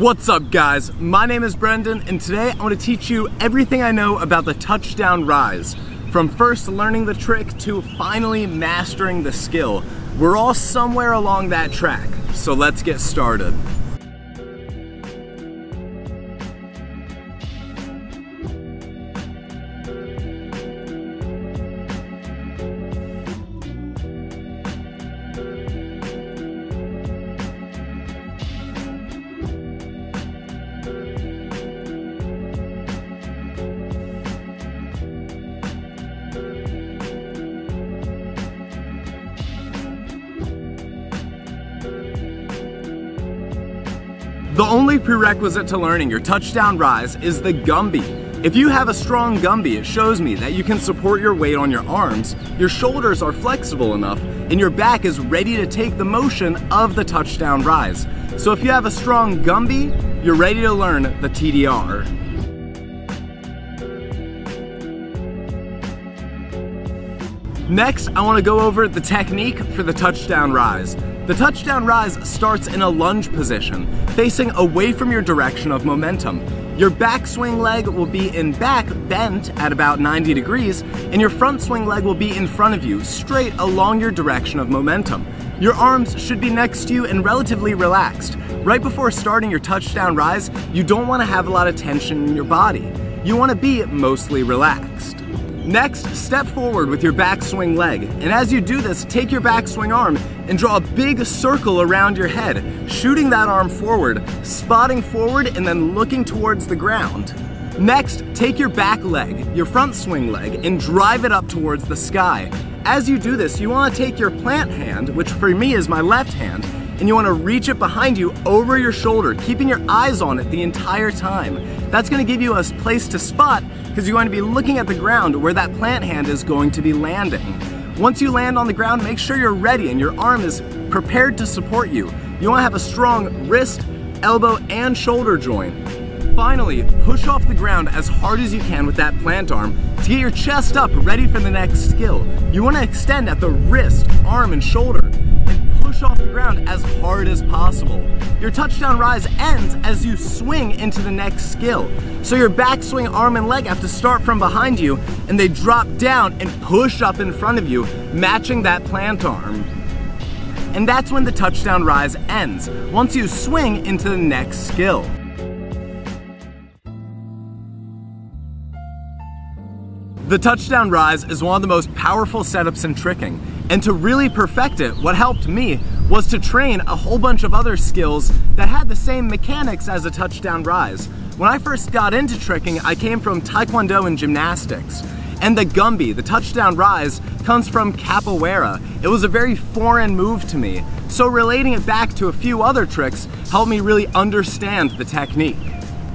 What's up guys, my name is Brendan and today I want to teach you everything I know about the touchdown rise. From first learning the trick to finally mastering the skill. We're all somewhere along that track, so let's get started. The only prerequisite to learning your touchdown rise is the gumby. If you have a strong gumby, it shows me that you can support your weight on your arms, your shoulders are flexible enough, and your back is ready to take the motion of the touchdown rise. So if you have a strong gumby, you're ready to learn the TDR. Next, I want to go over the technique for the touchdown rise. The touchdown rise starts in a lunge position, facing away from your direction of momentum. Your back swing leg will be in back, bent at about 90 degrees, and your front swing leg will be in front of you, straight along your direction of momentum. Your arms should be next to you and relatively relaxed. Right before starting your touchdown rise, you don't want to have a lot of tension in your body. You want to be mostly relaxed. Next, step forward with your back swing leg, and as you do this, take your back swing arm and draw a big circle around your head, shooting that arm forward, spotting forward, and then looking towards the ground. Next, take your back leg, your front swing leg, and drive it up towards the sky. As you do this, you want to take your plant hand, which for me is my left hand, and you want to reach it behind you over your shoulder, keeping your eyes on it the entire time. That's going to give you a place to spot because you're going to be looking at the ground where that plant hand is going to be landing. Once you land on the ground, make sure you're ready and your arm is prepared to support you. You want to have a strong wrist, elbow, and shoulder joint. Finally, push off the ground as hard as you can with that plant arm to get your chest up ready for the next skill. You want to extend at the wrist, arm, and shoulder, and push off the ground as hard as possible. Your touchdown rise ends as you swing into the next skill. So your backswing arm and leg have to start from behind you and they drop down and push up in front of you, matching that plant arm. And that's when the touchdown rise ends, once you swing into the next skill. The touchdown rise is one of the most powerful setups in tricking, and to really perfect it, what helped me was to train a whole bunch of other skills that had the same mechanics as a touchdown rise. When I first got into tricking, I came from Taekwondo and gymnastics, and the gumby, the touchdown rise, comes from capoeira. It was a very foreign move to me, so relating it back to a few other tricks helped me really understand the technique.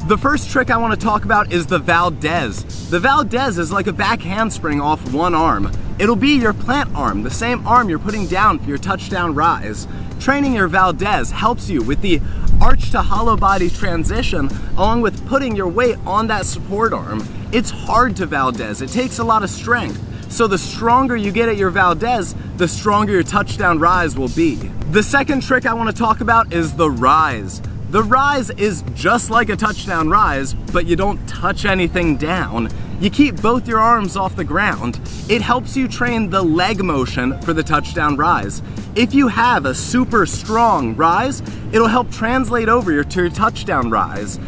The first trick I want to talk about is the Valdez. The Valdez is like a back handspring off one arm. It'll be your plant arm, the same arm you're putting down for your touchdown rise. Training your Valdez helps you with the arch to hollow body transition, along with putting your weight on that support arm. It's hard to Valdez, it takes a lot of strength. So the stronger you get at your Valdez, the stronger your touchdown rise will be. The second trick I want to talk about is the rise. The rise is just like a touchdown rise, but you don't touch anything down. You keep both your arms off the ground. It helps you train the leg motion for the touchdown rise. If you have a super strong rise, it'll help translate over to your touchdown rise.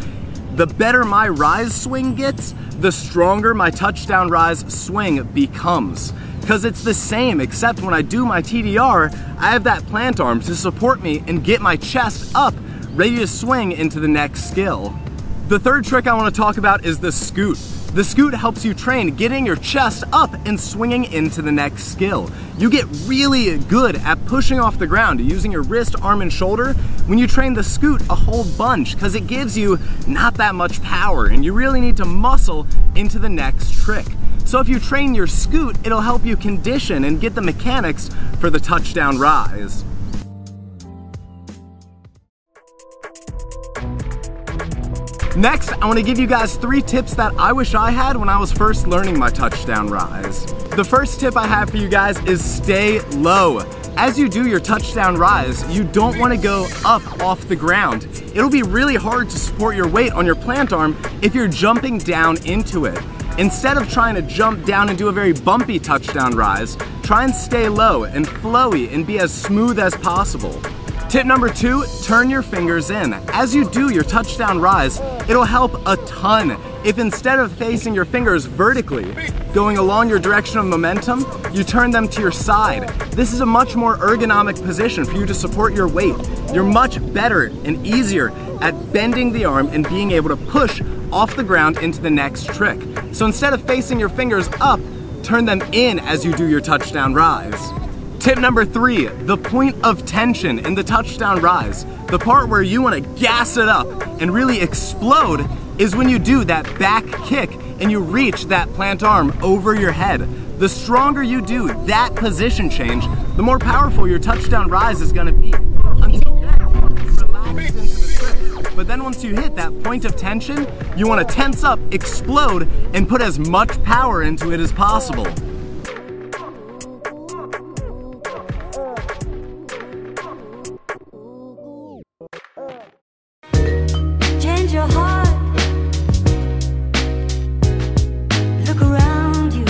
The better my rise swing gets, the stronger my touchdown rise swing becomes. Because it's the same, except when I do my TDR, I have that plant arm to support me and get my chest up, ready to swing into the next skill. The third trick I want to talk about is the scoot. The scoot helps you train getting your chest up and swinging into the next skill. You get really good at pushing off the ground using your wrist, arm, and shoulder when you train the scoot a whole bunch because it gives you not that much power and you really need to muscle into the next trick. So if you train your scoot, it'll help you condition and get the mechanics for the touchdown rise. Next, I want to give you guys 3 tips that I wish I had when I was first learning my touchdown rise. The first tip I have for you guys is stay low. As you do your touchdown rise, you don't want to go up off the ground. It'll be really hard to support your weight on your plant arm if you're jumping down into it. Instead of trying to jump down and do a very bumpy touchdown rise, try and stay low and flowy and be as smooth as possible. Tip number 2, turn your fingers in. As you do your touchdown rise, it'll help a ton if instead of facing your fingers vertically, going along your direction of momentum, you turn them to your side. This is a much more ergonomic position for you to support your weight. You're much better and easier at bending the arm and being able to push off the ground into the next trick. So instead of facing your fingers up, turn them in as you do your touchdown rise. Tip number 3, the point of tension in the touchdown rise, the part where you want to gas it up and really explode, is when you do that back kick and you reach that plant arm over your head. The stronger you do that position change, the more powerful your touchdown rise is going to be. Until then, you relax into the trick. But then once you hit that point of tension, you want to tense up, explode, and put as much power into it as possible. Change your heart. Look around you.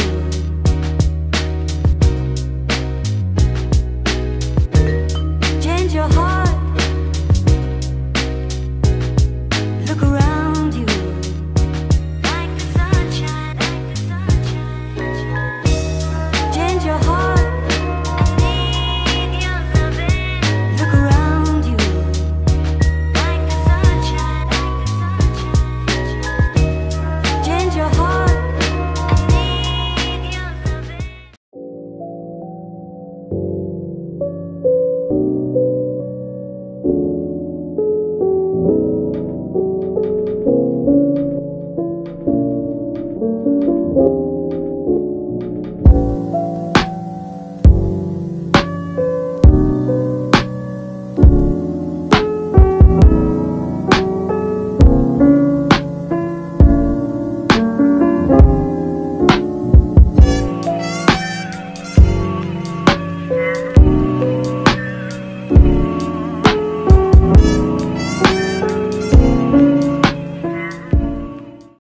Change your heart. Look around you. Like the sunshine, like the sunshine. Change your heart. I need your loving. Look around you. Like the sunshine, like the sunshine. Change your heart. I need your loving.